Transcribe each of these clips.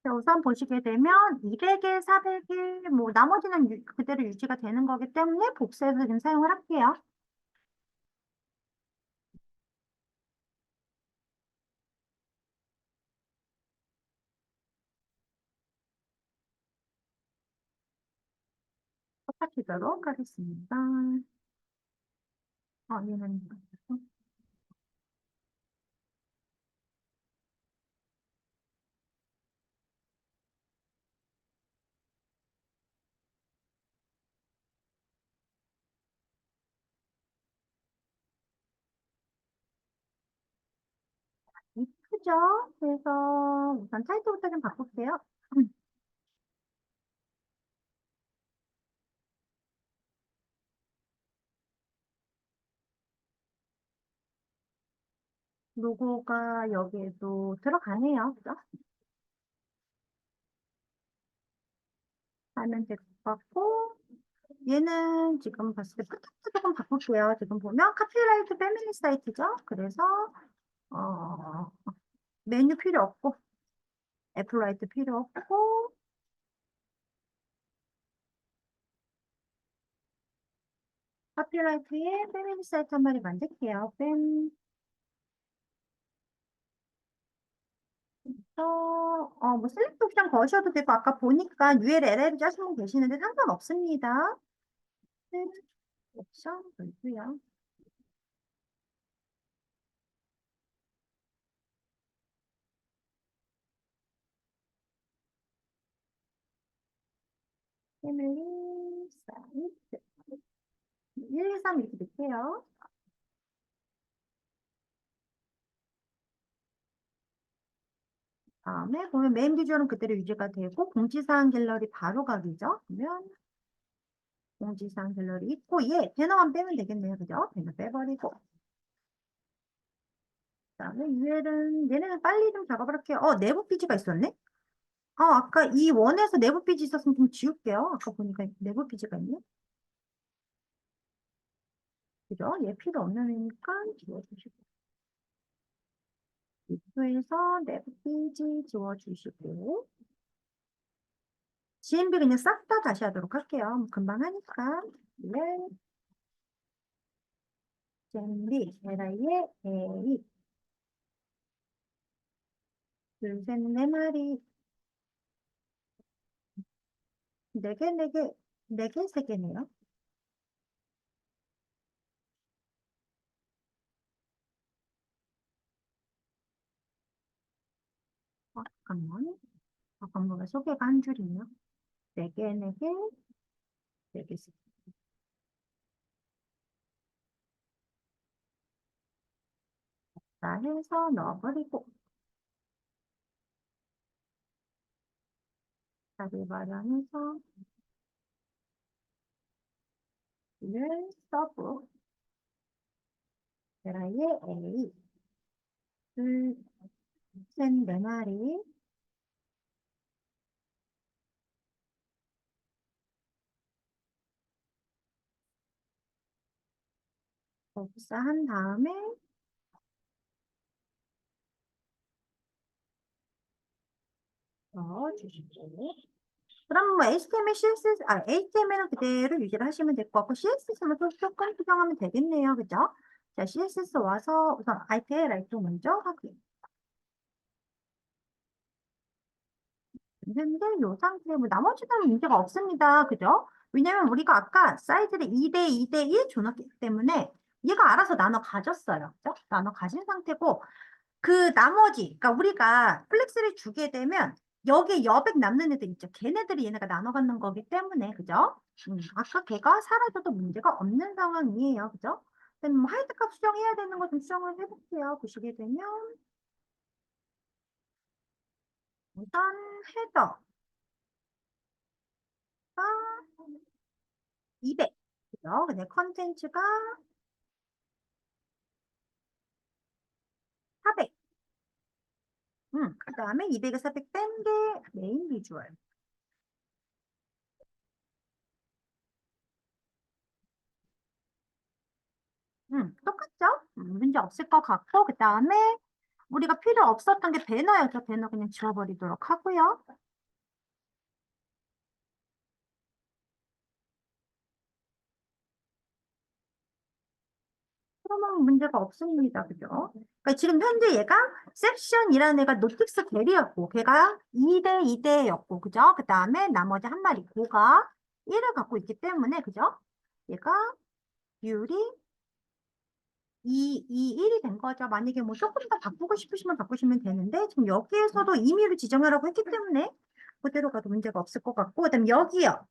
자, 우선 보시게 되면 200일, 400일, 뭐 나머지는 그대로 유지가 되는 거기 때문에 복사해서 좀 사용을 할게요. 똑같이도록 하겠습니다. 얘는 이쁘죠? 그래서 우선 타이틀부터 좀 바꿀게요. 로고가 여기에도 들어가네요. 그죠? 하면 될 것 같고, 얘는 지금 봤을 때 프로젝트 조금 바꿀게요. 지금 보면 카피라이트 패밀리 사이트죠? 그래서, 어, 메뉴 필요 없고, 애플라이트 필요 없고, 카피라이트에 패밀리 사이트 한 마리 만들게요. 뭐 셀렉트 옵션 거셔도 되고, 아까 보니까 URL 짜신 분 계시는데 상관없습니다. 셀렉트 옵션 걸고요. 패밀리 사이트 1, 2, 3 이렇게 넣을게요. 다음에 보면 메인 비주얼은 그대로 유지가 되고 공지사항 갤러리 바로 가기죠. 그러면 공지사항 갤러리 있고 얘 배너만 빼면 되겠네요. 그죠? 배너 빼버리고 그다음에 UL은 얘네는 빨리 좀 작업을 할게요. 내부 피지가 있었네? 아까 이 원에서 내부 피지 있었으면 좀 지울게요. 아까 보니까 내부 피지가 있네. 그죠? 얘 필요 없는 애니까 지워주시고 리뷰에서 내부 피지 지워주시고 GMB 그냥 싹 다 다시 하도록 할게요. 금방 하니까. 네. GMB, LI에 A, 둘, 셋, 네 마리, 네 개, 네 개, 네 개, 세 개네요. 잠깐만. 잠깐만, 소개가 한 줄이네요. 네 개, 네 개, 네 개, 세 개. 자, 해서 넣어버리고, 자리 마련해서, 를 서브, LI에 A, 둘, 셋, 네 마리, 복사한 다음에, 넣어주시고, 그럼 뭐 HTML, CSS, HTML은 그대로 유지를 하시면 될 것 같고, CSS는 또 조금 수정하면 되겠네요. 그죠? 자, CSS 와서 우선 IP 라이트 먼저 확인. 근데 이 상태에 뭐 나머지는 문제가 없습니다. 그죠? 왜냐면 우리가 아까 사이즈를 2대 2대 1 줘놨기 때문에 얘가 알아서 나눠 가졌어요. 그죠? 나눠 가진 상태고, 그 나머지, 그러니까 우리가 플렉스를 주게 되면 여기에 여백 남는 애들 있죠. 걔네들이 얘네가 나눠 갖는 거기 때문에, 그죠? 아까 걔가 사라져도 문제가 없는 상황이에요. 그죠? 그럼 뭐 하이드 값 수정해야 되는 거 좀 수정을 해볼게요. 보시게 되면 우선 헤더가 200, 그죠? 근데 컨텐츠가 400. 그 다음에 200에 400 뺀 게 메인 비주얼. 똑같죠? 문제 없을 것 같고, 그 다음에 우리가 필요 없었던 게 배너였죠. 배너 그냥 지워버리도록 하고요. 그러면 문제가 없습니다. 그죠? 그러니까 지금 현재 얘가 섹션이라는 애가 노틱스 대리였고, 걔가 2대 2대였고, 그죠? 그 다음에 나머지 한 마리 고가 1을 갖고 있기 때문에, 그죠? 얘가 비율이 2, 2, 1이 된 거죠. 만약에 뭐 조금 더 바꾸고 싶으시면 바꾸시면 되는데, 지금 여기에서도 임의로 지정하라고 했기 때문에, 그대로 가도 문제가 없을 것 같고, 그 다음에 여기요.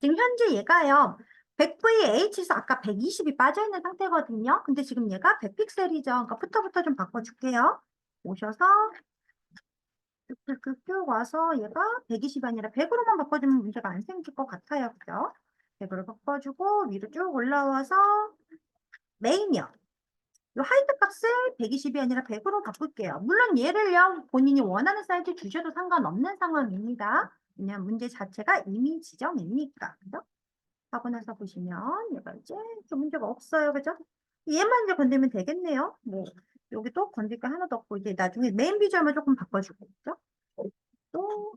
지금 현재 얘가요. 100VH에서 아까 120이 빠져있는 상태거든요. 근데 지금 얘가 100픽셀이죠. 그러니까 부터부터 좀 바꿔줄게요. 오셔서 쭉 와서 얘가 120이 아니라 100으로만 바꿔주면 문제가 안 생길 것 같아요. 그죠? 100으로 바꿔주고 위로 쭉 올라와서 메인이요. 요 하이트 값을 120이 아니라 100으로 바꿀게요. 물론 얘를요. 본인이 원하는 사이즈 주셔도 상관없는 상황입니다. 왜냐면 문제 자체가 이미 지정이니까. 그죠? 하고 나서 보시면 얘가 이제 좀 문제가 없어요. 그죠? 얘만 이제 건들면 되겠네요. 뭐 여기 또 건들 게 하나도 없고 이제 나중에 메인 비주얼만 조금 바꿔주고 그죠? 또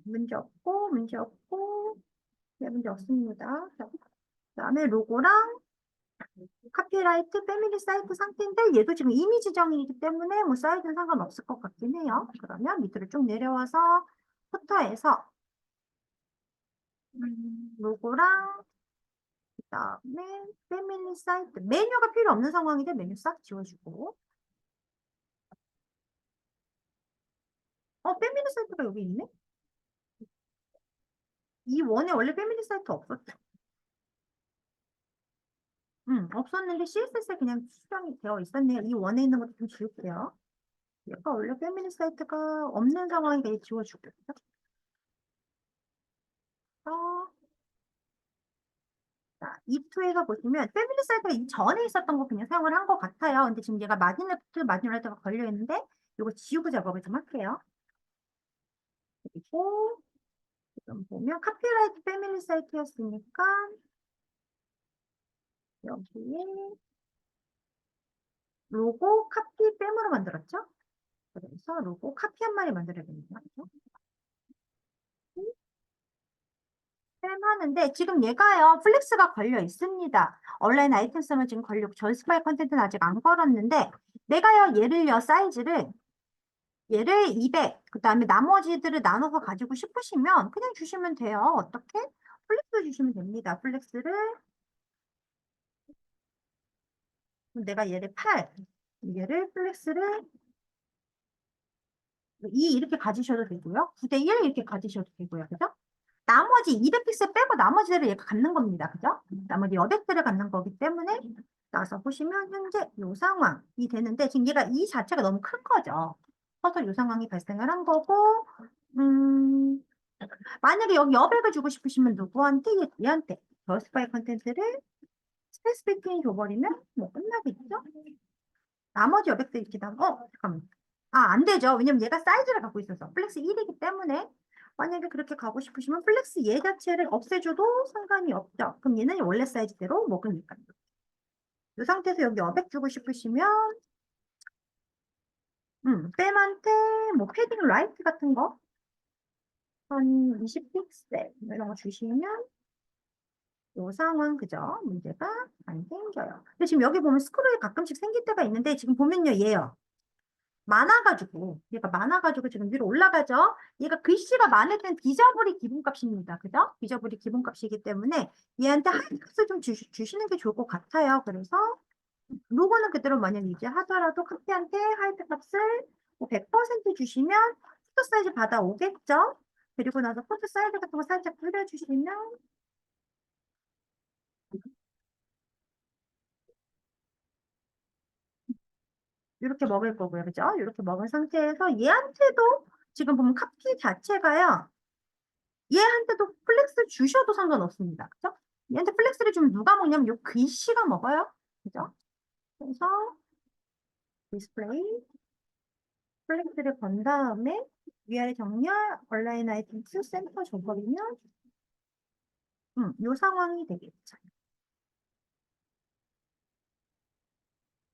문제 없고 문제 없고 네, 문제 없습니다. 자, 그다음에 로고랑 카피라이트 패밀리 사이트 상태인데 얘도 지금 이미 지정이기 때문에 뭐 사이즈는 상관없을 것 같긴 해요. 그러면 밑으로 쭉 내려와서 포터에서 로고랑 그다음에 패밀리 사이트 메뉴가 필요 없는 상황인데 메뉴 싹 지워주고 패밀리 사이트가 여기 있네? 이 원에 원래 패밀리 사이트 없었죠? 없었는데 CSS에 그냥 수정이 되어 있었네요. 이 원에 있는 것도 좀 지울게요. 얘가 원래 패밀리 사이트가 없는 상황이니까 얘 지워주고 어, 자, 이2에서 보시면 패밀리 사이트가 이전에 있었던 거 그냥 사용을 한 것 같아요. 근데 지금 얘가 마지노레트가 걸려 있는데 이거 지우고 작업을 좀 할게요. 그리고 지금 보면 카피라이트 패밀리 사이트였으니까 여기에 로고 카피 뺨으로 만들었죠? 그래서 로고 카피 한 마리 만들어야 됩니다. 그죠? 뺨 하는데 지금 얘가요 플렉스가 걸려 있습니다. 온라인 아이템성은 지금 걸렸고 전스파이 컨텐츠는 아직 안 걸었는데 내가요 얘를요 사이즈를 얘를 200, 그 다음에 나머지들을 나눠서 가지고 싶으시면 그냥 주시면 돼요. 어떻게? 플렉스 주시면 됩니다. 플렉스를 내가 얘를 8, 얘를 플렉스를 2 이렇게 가지셔도 되고요. 9대 1 이렇게 가지셔도 되고요. 그죠? 나머지 200픽셀 빼고 나머지를 얘가 갖는 겁니다. 그죠? 나머지 여백들을 갖는 거기 때문에 나서 보시면 현재 이 상황이 되는데 지금 얘가 이 자체가 너무 큰 거죠. 커서 이 상황이 발생을 한 거고 만약에 여기 여백을 주고 싶으시면 누구한테? 얘한테 더스파이 컨텐츠를 스페이스 빅핀 줘버리면 뭐 끝나겠죠? 나머지 여백들 이렇게 다 잠깐만. 안 되죠. 왜냐면 얘가 사이즈를 갖고 있어서 플렉스 1이기 때문에 만약에 그렇게 가고 싶으시면 플렉스 얘 자체를 없애줘도 상관이 없죠. 그럼 얘는 원래 사이즈대로 먹으니까요. 이 상태에서 여기 여백 주고 싶으시면 뺨한테 뭐 패딩 라이트 같은 거 한 20픽셀 이런 거 주시면 요 상황 그죠? 문제가 안 생겨요. 근데 지금 여기 보면 스크롤이 가끔씩 생길 때가 있는데 지금 보면요 얘요. 많아가지고 얘가 많아가지고 지금 위로 올라가죠. 얘가 글씨가 많을 땐 디저블이 기본값입니다. 그죠? 디저블이 기본값이기 때문에 얘한테 하이값을 좀 주시는 게 좋을 것 같아요. 그래서 로고는 그대로 만약 유지하더라도 카피한테 하이트 값을 뭐 100% 주시면 포토 사이즈 받아오겠죠? 그리고 나서 포토 사이즈 같은 거 살짝 줄여주시면 이렇게 먹을 거고요. 그죠? 이렇게 먹은 상태에서 얘한테도 지금 보면 카피 자체가요. 얘한테도 플렉스 주셔도 상관없습니다. 그죠? 얘한테 플렉스를 주면 누가 먹냐면 요 글씨가 먹어요. 그죠? 그래서 디스플레이 플렉스를 건 다음에 위아래 정렬 온라인 아이템 센터 줘버리면 요 상황이 되겠죠.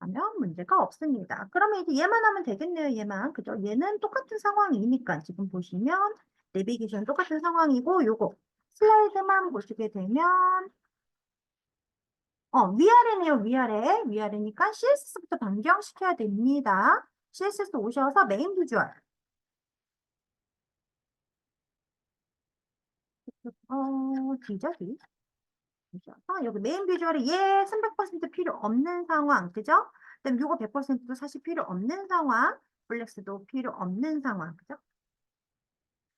하면 문제가 없습니다. 그러면 이제 얘만 하면 되겠네요. 얘만. 그죠? 얘는 똑같은 상황이니까 지금 보시면 내비게이션 똑같은 상황이고 요거 슬라이드만 보시게 되면 위아래네요. 위아래. 위아래니까 CSS부터 변경시켜야 됩니다. CSS 오셔서 메인 비주얼. 뒤죠, 뒤. 오셔서 여기 메인 비주얼에 얘 300% 필요 없는 상황. 그죠? 그다음 요거 100%도 사실 필요 없는 상황. 블랙스도 필요 없는 상황. 그죠?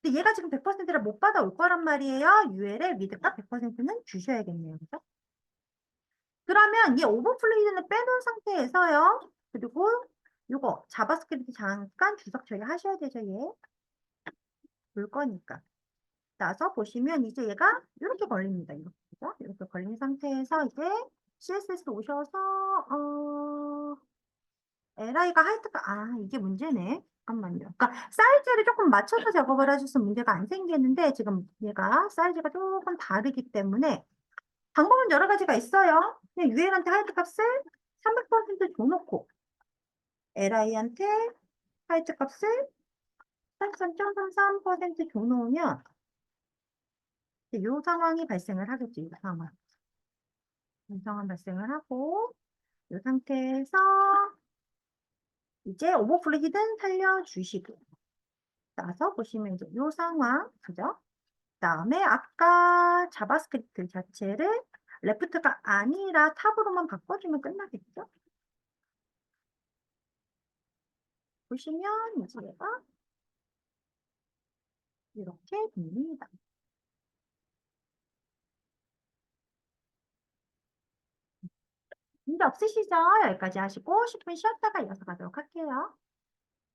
근데 얘가 지금 100%를 못 받아올 거란 말이에요. UL의 미드값 100%는 주셔야겠네요. 그죠? 그러면 얘 오버플레이드는 빼놓은 상태에서요. 그리고 요거 자바스크립트 잠깐 주석 처리하셔야 되죠. 얘 볼 거니까. 나서 보시면 이제 얘가 이렇게 걸립니다. 이렇게, 그죠? 이렇게 걸린 상태에서 이제 CSS 오셔서 LI가 하이트가 이게 문제네. 잠깐만요. 그러니까 사이즈를 조금 맞춰서 작업을 하셨으면 문제가 안 생기는데 지금 얘가 사이즈가 조금 다르기 때문에 방법은 여러 가지가 있어요. 그냥 UL한테 하이트 값을 300% 줘놓고 LI한테 하이트 값을 33.33% 줘놓으면 이 상황이 발생을 하겠죠. 이 상황. 이 상황 발생을 하고 이 상태에서 이제 오버플로 히든 살려주시고 나서 보시면 이제 이 상황, 그죠? 그다음에 아까 자바스크립트 자체를 레프트가 아니라 탑으로만 바꿔주면 끝나겠죠? 보시면 이제 얘가 이렇게 됩니다. 문제 없으시죠? 여기까지 하시고 10분 쉬었다가 이어서 가도록 할게요.